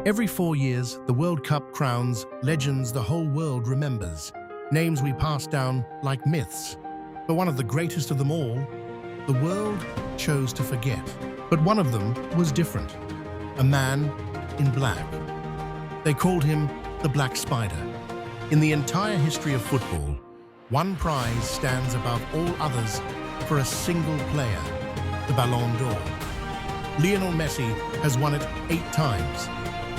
Every 4 years, the World Cup crowns legends the whole world remembers, names we pass down like myths. But one of the greatest of them all, the world chose to forget. But one of them was different, a man in black. They called him the Black Spider. In the entire history of football, one prize stands above all others for a single player, the Ballon d'Or. Lionel Messi has won it 8 times,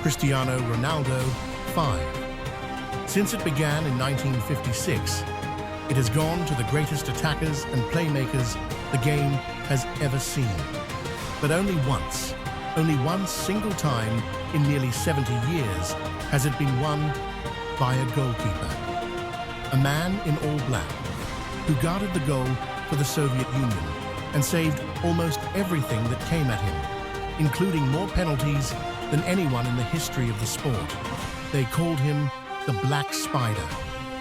Cristiano Ronaldo 5. Since it began in 1956, it has gone to the greatest attackers and playmakers the game has ever seen. But only one single time in nearly 70 years has it been won by a goalkeeper. A man in all black, who guarded the goal for the Soviet Union and saved almost everything that came at him, including more penalties than anyone in the history of the sport. They called him the Black Spider,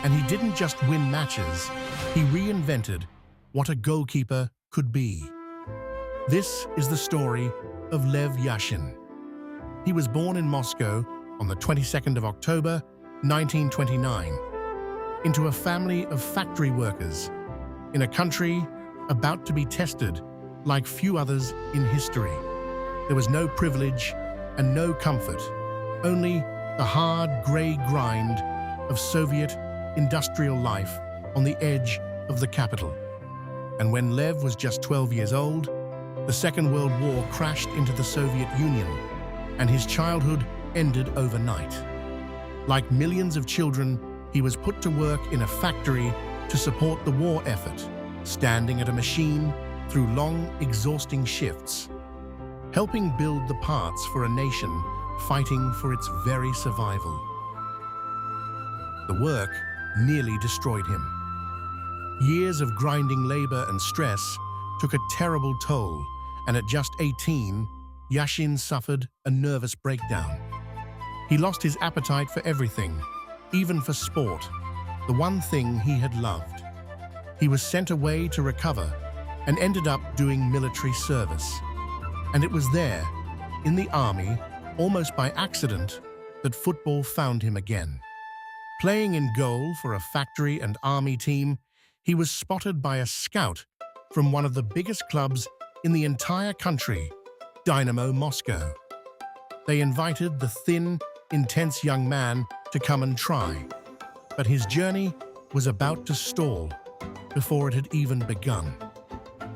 and he didn't just win matches, he reinvented what a goalkeeper could be. This is the story of Lev Yashin. He was born in Moscow on the 22nd of October, 1929, into a family of factory workers in a country about to be tested like few others in history. There was no privilege and no comfort, only the hard grey grind of Soviet industrial life on the edge of the capital. And when Lev was just 12 years old, the Second World War crashed into the Soviet Union, and his childhood ended overnight. Like millions of children, he was put to work in a factory to support the war effort, standing at a machine through long, exhausting shifts, helping build the parts for a nation fighting for its very survival. The work nearly destroyed him. Years of grinding labor and stress took a terrible toll, and at just 18, Yashin suffered a nervous breakdown. He lost his appetite for everything, even for sport, the one thing he had loved. He was sent away to recover and ended up doing military service. And it was there, in the army, almost by accident, that football found him again. Playing in goal for a factory and army team, he was spotted by a scout from one of the biggest clubs in the entire country, Dynamo Moscow. They invited the thin, intense young man to come and try, but his journey was about to stall before it had even begun.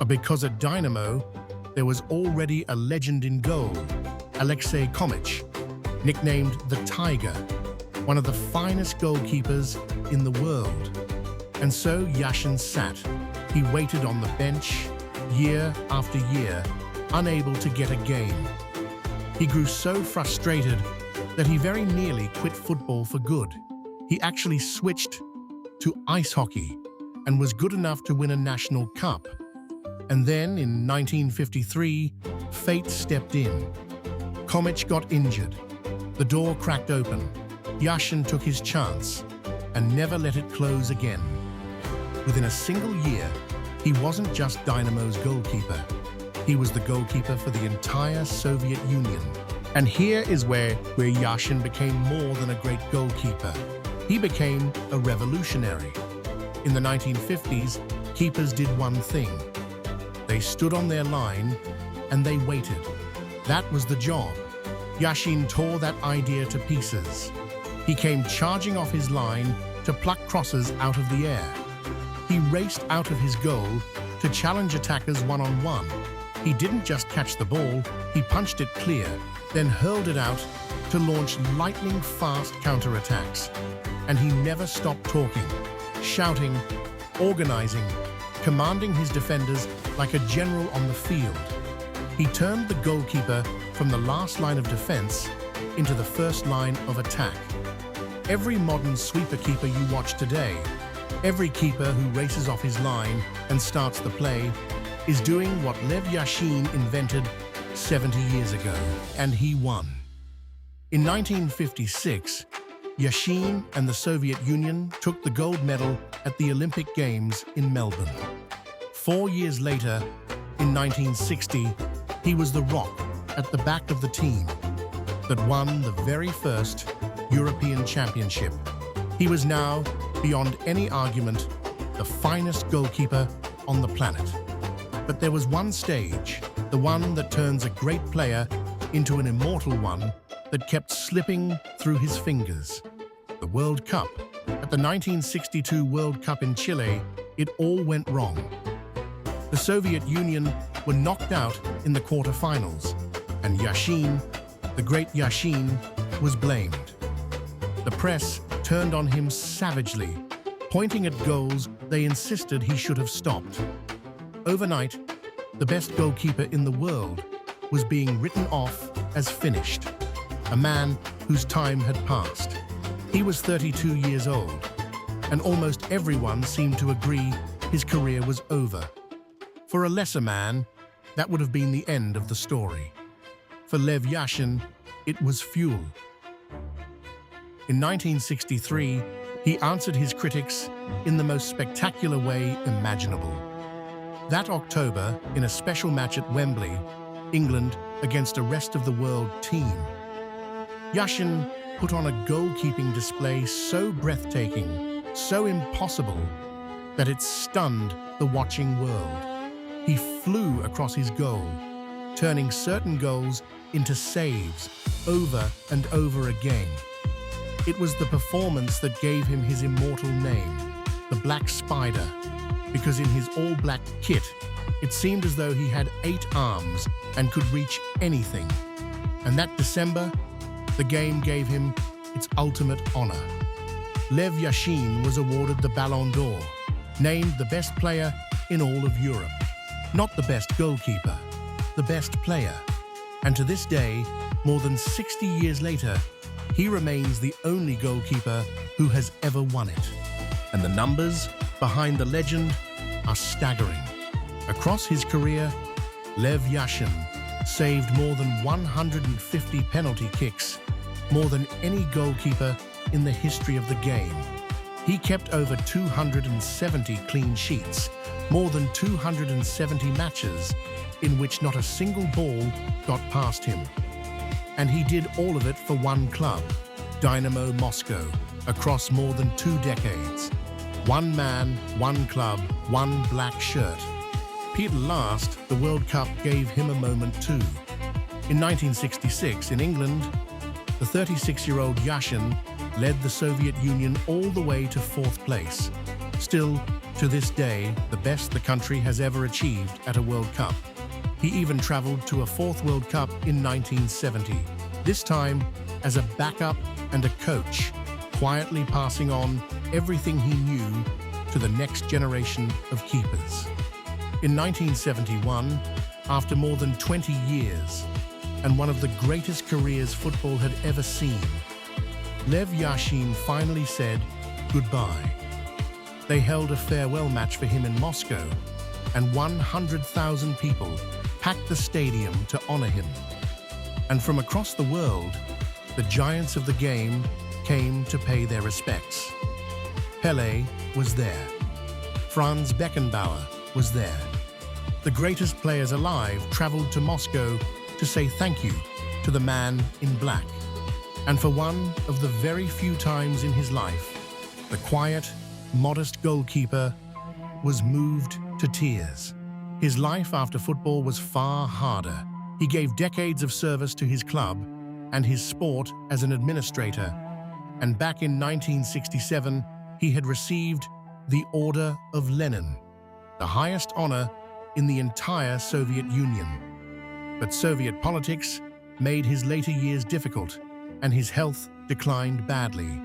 Because at Dynamo, there was already a legend in goal, Alexei Komich, nicknamed the Tiger, one of the finest goalkeepers in the world. And so Yashin sat. He waited on the bench, year after year, unable to get a game. He grew so frustrated that he very nearly quit football for good. He actually switched to ice hockey and was good enough to win a national cup. And then, in 1953, fate stepped in. Komich got injured. The door cracked open. Yashin took his chance and never let it close again. Within a single year, he wasn't just Dynamo's goalkeeper. He was the goalkeeper for the entire Soviet Union. And here is where Yashin became more than a great goalkeeper. He became a revolutionary. In the 1950s, keepers did one thing. They stood on their line and they waited. That was the job. Yashin tore that idea to pieces. He came charging off his line to pluck crosses out of the air. He raced out of his goal to challenge attackers one-on-one. He didn't just catch the ball, he punched it clear, then hurled it out to launch lightning-fast counterattacks. And he never stopped talking, shouting, organizing, commanding his defenders like a general on the field. He turned the goalkeeper from the last line of defense into the first line of attack. Every modern sweeper keeper you watch today, every keeper who races off his line and starts the play, is doing what Lev Yashin invented 70 years ago, and he won. In 1956, Yashin and the Soviet Union took the gold medal at the Olympic Games in Melbourne. 4 years later, in 1960, he was the rock at the back of the team. that won the very first European Championship. He was now, beyond any argument, the finest goalkeeper on the planet. But there was one stage, the one that turns a great player into an immortal one, that kept slipping through his fingers. The World Cup. At the 1962 World Cup in Chile, it all went wrong. The Soviet Union were knocked out in the quarterfinals, and Yashin, the great Yashin, was blamed. The press turned on him savagely, pointing at goals they insisted he should have stopped. Overnight, the best goalkeeper in the world was being written off as finished, a man whose time had passed. He was 32 years old, and almost everyone seemed to agree his career was over. For a lesser man, that would have been the end of the story. For Lev Yashin, it was fuel. In 1963, he answered his critics in the most spectacular way imaginable. That October, in a special match at Wembley, England against a rest-of-the-world team, Yashin put on a goalkeeping display so breathtaking, so impossible, that it stunned the watching world. He flew across his goal, turning certain goals into saves over and over again. It was the performance that gave him his immortal name, the Black Spider, because in his all-black kit, it seemed as though he had 8 arms and could reach anything. And that December, the game gave him its ultimate honor. Lev Yashin was awarded the Ballon d'Or, named the best player in all of Europe. Not the best goalkeeper, the best player. And to this day, more than 60 years later, he remains the only goalkeeper who has ever won it. And the numbers behind the legend are staggering. Across his career, Lev Yashin saved more than 150 penalty kicks, more than any goalkeeper in the history of the game. He kept over 270 clean sheets, more than 270 matches in which not a single ball got past him. And he did all of it for one club, Dynamo Moscow, across more than 2 decades. One man, one club, one black shirt. Peter last, the World Cup gave him a moment too. In 1966, in England, the 36-year-old Yashin led the Soviet Union all the way to 4th place. Still, to this day, the best the country has ever achieved at a World Cup. He even traveled to a 4th World Cup in 1970, this time as a backup and a coach, quietly passing on everything he knew to the next generation of keepers. In 1971, after more than 20 years, and one of the greatest careers football had ever seen, Lev Yashin finally said goodbye. They held a farewell match for him in Moscow, and 100,000 people packed the stadium to honor him. And from across the world, the giants of the game came to pay their respects. Pelé was there. Franz Beckenbauer was there. The greatest players alive traveled to Moscow to say thank you to the man in black. And for one of the very few times in his life, the quiet, modest goalkeeper was moved to tears. His life after football was far harder. He gave decades of service to his club and his sport as an administrator. And back in 1967, he had received the Order of Lenin, the highest honor in the entire Soviet Union. But Soviet politics made his later years difficult, and his health declined badly.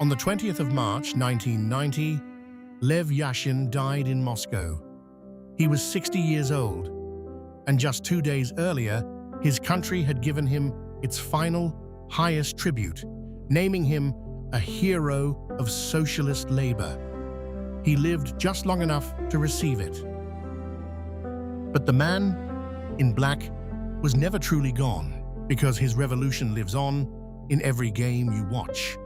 On the 20th of March 1990, Lev Yashin died in Moscow. He was 60 years old, and just 2 days earlier, his country had given him its final, highest tribute, naming him a hero of socialist labor. He lived just long enough to receive it. But the man in black was never truly gone, because his revolution lives on in every game you watch.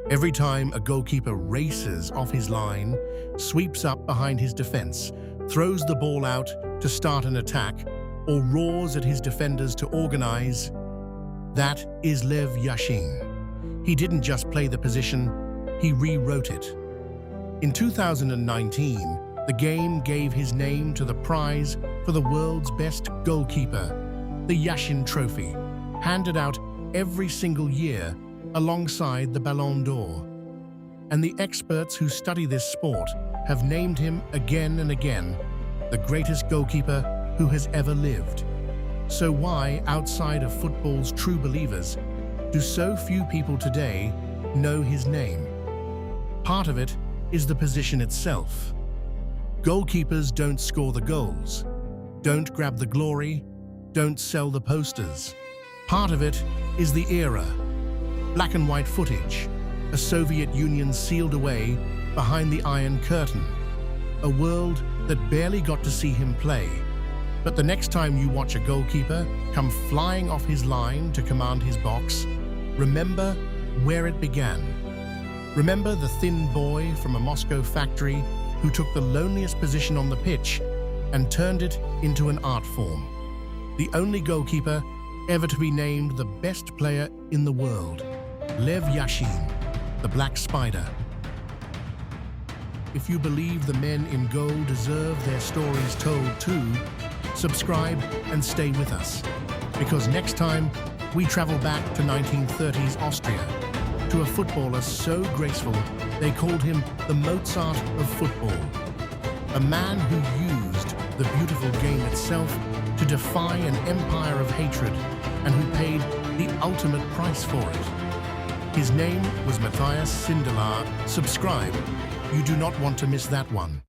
Every time a goalkeeper races off his line, sweeps up behind his defense, throws the ball out to start an attack, or roars at his defenders to organize, That is Lev Yashin. He didn't just play the position, he rewrote it. In 2019, the game gave his name to the prize for the world's best goalkeeper, the Yashin Trophy, handed out every single year alongside the Ballon d'Or. And the experts who study this sport have named him again and again the greatest goalkeeper who has ever lived. So why, outside of football's true believers, do so few people today know his name? Part of it is the position itself. Goalkeepers don't score the goals, don't grab the glory, don't sell the posters. Part of it is the era. Black and white footage, a Soviet Union sealed away behind the Iron Curtain, a world that barely got to see him play. But the next time you watch a goalkeeper come flying off his line to command his box, remember where it began. Remember the thin boy from a Moscow factory who took the loneliest position on the pitch and turned it into an art form. The only goalkeeper ever to be named the best player in the world, Lev Yashin, the Black Spider. If you believe the men in goal deserve their stories told too, subscribe and stay with us, because next time we travel back to 1930s Austria, to a footballer so graceful they called him the Mozart of football. A man who used the beautiful game itself to defy an empire of hatred and who paid the ultimate price for it. His name was Matthias Sindelar. Subscribe. You do not want to miss that one.